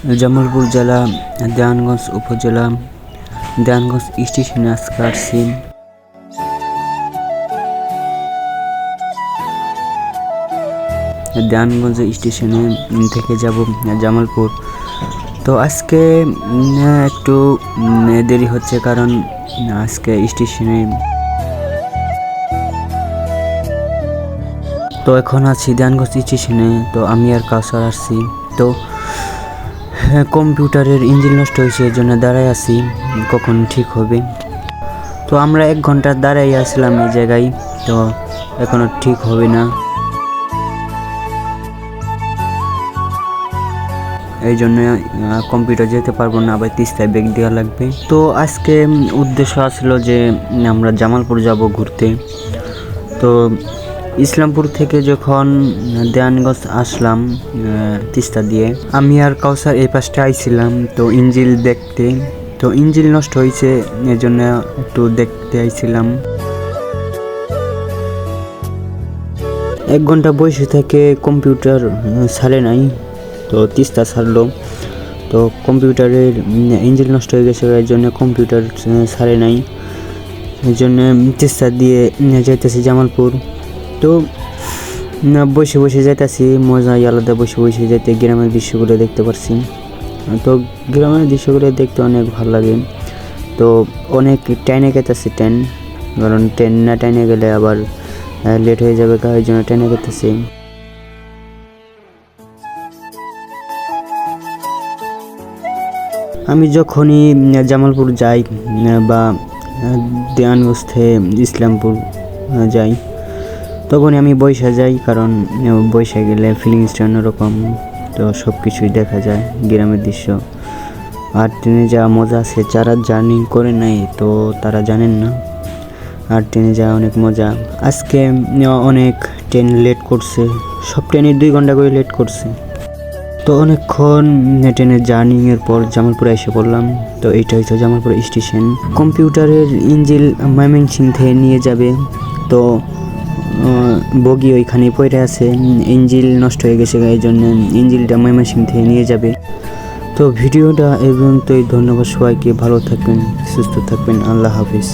জামালপুর জেলা দেওয়ানগঞ্জ উপজেলা দেওয়ানগঞ্জ স্টেশনে আজকে আসছি। দেওয়ানগঞ্জ স্টেশনে থেকে যাব জামালপুর। তো আজকে একটু দেরি হচ্ছে, কারণ আজকে স্টেশনে তো এখন আছি দেওয়ানগঞ্জ স্টেশনে। তো আমি আর কাউসার আসছি। তো কম্পিউটারের ইঞ্জিন নষ্ট হয়েছে, এই জন্য দাঁড়ায় আছি কখন ঠিক হবে। তো আমরা 1 ঘন্টা দাঁড়াই আসলাম এই জায়গায়, তো এখনো ঠিক হবে না, এই জন্য কম্পিউটার যেতে পারবো না, আবার তিস্তায় ব্রেক দেওয়া লাগবে। তো আজকে উদ্দেশ্য আসলো যে আমরা জামালপুর যাব ঘুরতে। তো ইসলামপুর থেকে যখন দেওয়ানগঞ্জ আসলাম তিস্তা দিয়ে, আমি আর কাউসার এই পাশটা আইছিলাম তো ইঞ্জিল দেখতে। তো ইঞ্জিল নষ্ট হয়েছে, এজন্য একটু দেখতে আইছিলাম। 1 ঘন্টা বসে থেকে কম্পিউটার ছাড়ে নাই, তো তিস্তা ছাড়লো। তো কম্পিউটারের ইঞ্জিন নষ্ট হয়ে গেছে, এর জন্য কম্পিউটার ছাড়ে নাই, এই জন্য তিস্তা দিয়ে যাইতেছি জামালপুর। তো বসে বসে যাইতেছি, মজাই আলাদা, বসে বসে যেতে গ্রামের দৃশ্যগুলো দেখতে পারছি। তো গ্রামের দৃশ্যগুলো দেখতে অনেক ভালো লাগে। তো অনেক টাইনে গেতেছি ট্রেন, কারণ ট্রেন না টাইনে গেলে আবার লেট হয়ে যাবে, কারোর জন্য ট্রেনে গেতেছি। আমি যখনই জামালপুর যাই বা দেওয়ানগঞ্জ থেকে ইসলামপুর যাই, তখনই আমি বৈশা যাই, কারণ বৈশা গেলে ফিলিংসটা অন্যরকম। তো সব কিছুই দেখা যায়, গ্রামের দৃশ্য। আর ট্রেনে যাওয়া মজা আছে, যারা জার্নি করে নাই তো তারা জানেন না। আর ট্রেনে যাওয়া অনেক মজা। আজকে অনেক ট্রেন লেট করছে, সব ট্রেনে 2 ঘন্টা করে লেট করছে। তো অনেকক্ষণ ট্রেনের জার্নিংয়ের পর জামালপুরে এসে পড়লাম। তো এইটা হচ্ছে জামালপুর স্টেশন। কম্পিউটারের ইঞ্জিল ময়মনসিংহ থেকে নিয়ে যাবে, তো বগি ওইখানে পড়ে আছে, ইঞ্জিল নষ্ট হয়ে গেছে, এই জন্য ইঞ্জিলটা ময়মনসিংহ থেকে নিয়ে যাবে। তো ভিডিওটা এই পর্যন্তই। ধন্যবাদ সবাইকে, ভালো থাকবেন, সুস্থ থাকবেন, আল্লাহ হাফিজ।